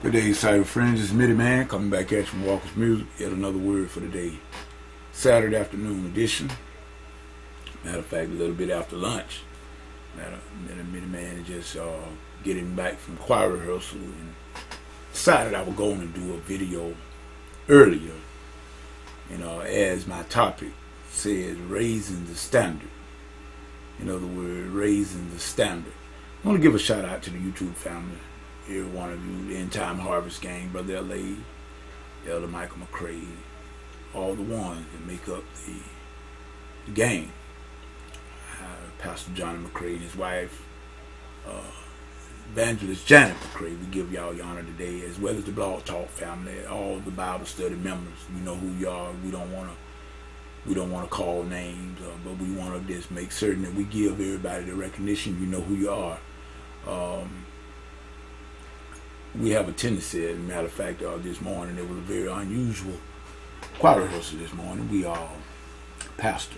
Good day, cyber friends. It's Mitty Man coming back at you from Walker's Music. Yet another word for the day. Saturday afternoon edition. Matter of fact, a little bit after lunch. Mitty Man is just getting back from choir rehearsal and decided I would go and do a video earlier. As my topic says, raising the standard. In other words, raising the standard. I want to give a shout out to the YouTube family. Every one of you, the End Time Harvest Gang, Brother L.A., Elder Michael McCray, all the ones that make up the gang. Pastor Johnny McCray and his wife, Evangelist Janet McCray. We give y'all your honor today, as well as the Blog Talk family, all the Bible study members. You know who you are. We don't want to call names, but we want to just make certain that we give everybody the recognition. You know who you are. We have a tendency, as a matter of fact, this morning it was a very unusual choir rehearsal this morning. We pastor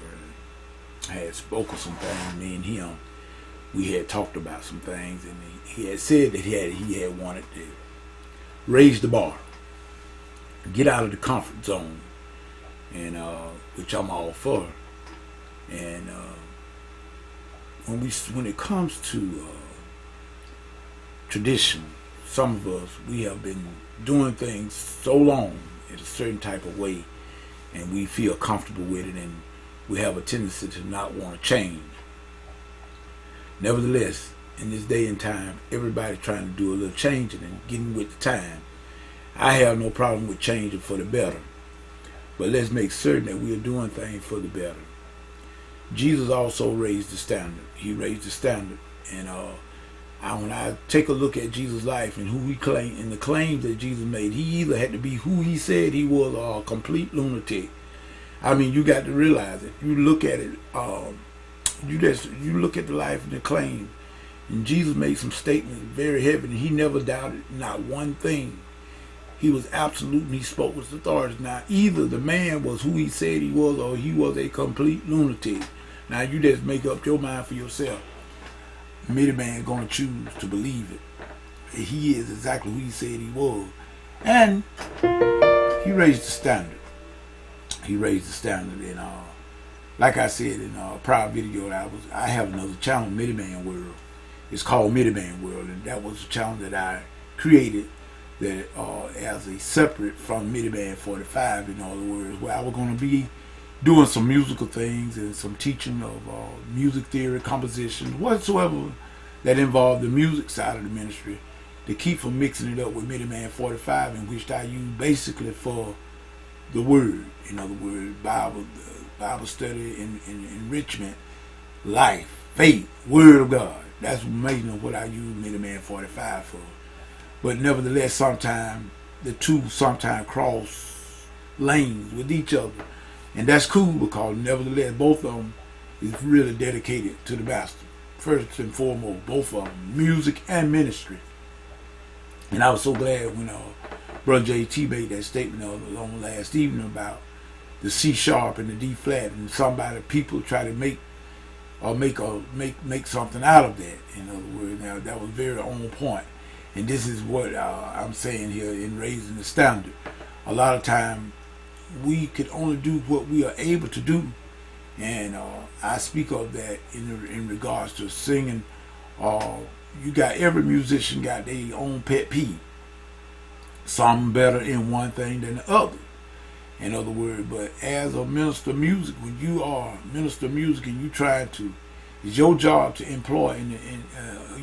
had spoken some things, me and him. We had talked about some things, and he had said that he had wanted to raise the bar, get out of the comfort zone, and which I'm all for. And when it comes to tradition, some of us, we have been doing things so long in a certain type of way, and we feel comfortable with it, and we have a tendency to not want to change. Nevertheless, in this day and time, everybody's trying to do a little changing and getting with the time. I have no problem with changing for the better, but let's make certain that we are doing things for the better. Jesus also raised the standard. He raised the standard, and when I take a look at Jesus' life and who he claimed and the claims that Jesus made, he either had to be who he said he was or a complete lunatic. I mean, you got to realize it. You look at it, you look at the life and the claim, and Jesus made some statements very heavy, and he never doubted not one thing. He was absolute, and he spoke with authority. Now, either the man was who he said he was, or he was a complete lunatic. Now, you just make up your mind for yourself. Mitty Man gonna choose to believe it. He is exactly who he said he was, and he raised the standard. He raised the standard, and like I said in a prior video, I have another channel, Mitty Man World. It's called Mitty Man World, and that was a channel that I created that as a separate from Mitty Man 45. In other words, where I was gonna be doing some musical things and some teaching of music theory, composition, whatsoever that involved the music side of the ministry, to keep from mixing it up with Mitty Man 45, in which I use basically for the word. In other words, Bible study, and enrichment, life, faith, word of God. That's amazing what I use Mitty Man 45 for. But nevertheless, sometimes the two sometimes cross lanes with each other. And that's cool, because nevertheless, both of them is really dedicated to the master. First and foremost, both of them, music and ministry. And I was so glad when Brother JT made that statement on last evening about the C sharp and the D flat, and people try to make something out of that. In other words, now that was very on point. And this is what I'm saying here in raising the standard. A lot of time, we could only do what we are able to do, and I speak of that in regards to singing. You got, every musician got their own pet peeve. Some better in one thing than the other. In other words, but as a minister of music, when you are a minister of music and you try to, it's your job to employ, and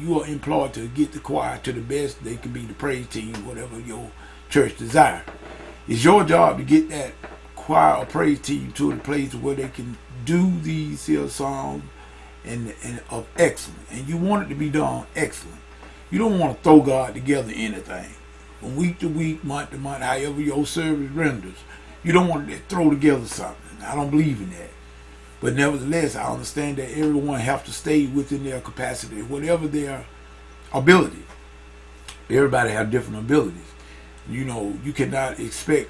you are employed to get the choir to the best they can be, the praise team, whatever your church desire. It's your job to get that choir or praise team to the place where they can do these here songs and of excellence. And you want it to be done excellent. You don't want to throw God together anything. From week to week, month to month, however your service renders. You don't want to throw together something. I don't believe in that. But nevertheless, I understand that everyone have to stay within their capacity, whatever their ability. Everybody have different abilities. You cannot expect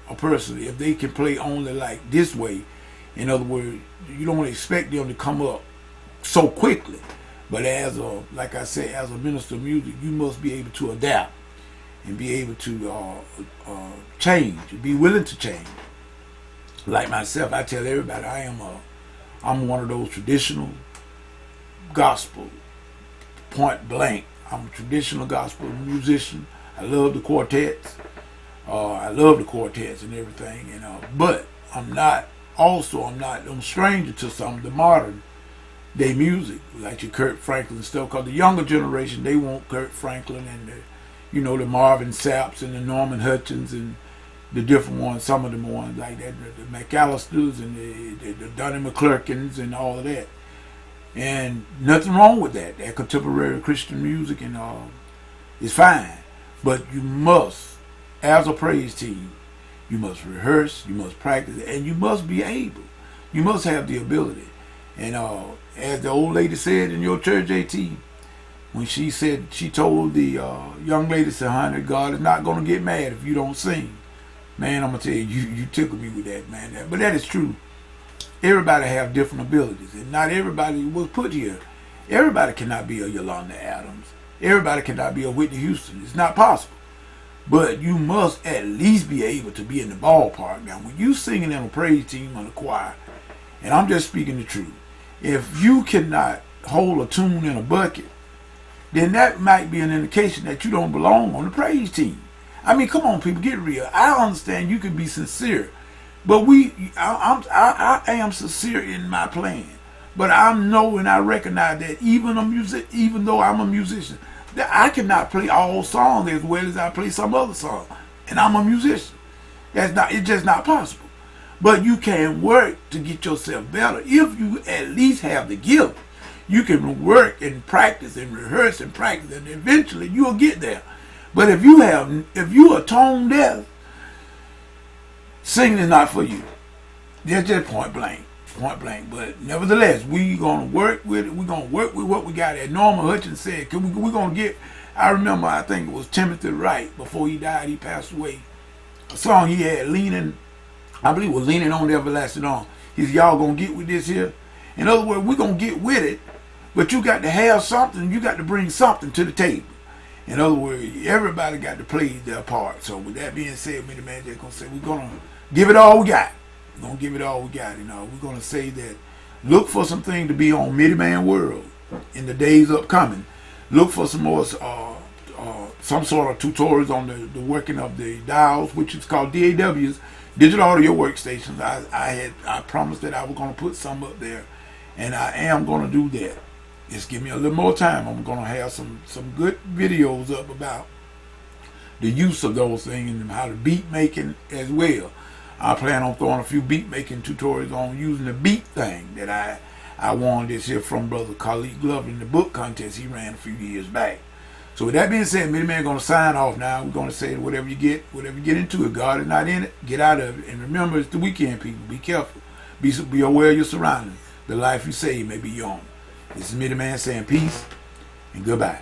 a person, if they can play only like this way, in other words, you don't expect them to come up so quickly. But like I said, as a minister of music, you must be able to adapt. and be able to change, be willing to change. Like myself, I tell everybody I'm one of those traditional gospel, point blank. I'm a traditional gospel musician. I love the quartets. And everything, but I'm stranger to some of the modern day music, like your Kirk Franklin stuff, because the younger generation, they want Kirk Franklin and the Marvin Sapps and the Norman Hutchins and the different ones, some of them ones like that, the McAllisters and the Donnie McClurkins and all of that. And nothing wrong with that. That contemporary Christian music and is fine. But you must, as a praise team, you must rehearse, you must practice, and you must be able. You must have the ability. And as the old lady said in your church, JT, when she told the young lady, said, honey, God is not going to get mad if you don't sing. Man, I'm going to tell you, you tickled me with that, man. But that is true. Everybody have different abilities, and not everybody was put here. Everybody cannot be a Yolanda Adams. Everybody cannot be a Whitney Houston. It's not possible. But you must at least be able to be in the ballpark. Now, when you singing in a praise team or a choir, and I'm just speaking the truth, if you cannot hold a tune in a bucket, then that might be an indication that you don't belong on the praise team. I mean, come on, people, get real. I understand you can be sincere, but I am sincere in my playing. But I know and I recognize that even though I'm a musician, that I cannot play all songs as well as I play some other songs, and I'm a musician. It's just not possible. But you can work to get yourself better if you at least have the gift. You can work and practice and rehearse and practice, and eventually you'll get there. But if you are tone deaf, singing is not for you. That's just point blank. But nevertheless, we're gonna work with it. We're gonna work with what we got. As Norman Hutchins said, we're gonna get. I remember, I think it was Timothy Wright, before he died, he passed away. A song he had, I believe it was Leaning on the Everlasting Arm. He said, y'all gonna get with this here. In other words, we're gonna get with it, but you got to have something. You got to bring something to the table. In other words, everybody got to play their part. So with that being said, me the man just gonna say we're gonna give it all we got. We're going to give it all we got. We're going to say that look for something to be on Midi Man World in the days upcoming. Look for some more, some sort of tutorials on the working of the dials, which is called DAWs, Digital Audio Workstations. I promised that I was going to put some up there, and I am going to do that. Just give me a little more time. I'm going to have some good videos up about the use of those things and how to beat making as well. I plan on throwing a few beat making tutorials on using the beat thing that I won this here from Brother Khalid Glover in the book contest he ran a few years back. So with that being said, Midi Man going to sign off now. We're going to say whatever you get into it, God is not in it, get out of it. And remember, it's the weekend, people. Be careful. Be aware of your surroundings. The life you save may be your own. This is Midi Man saying peace and goodbye.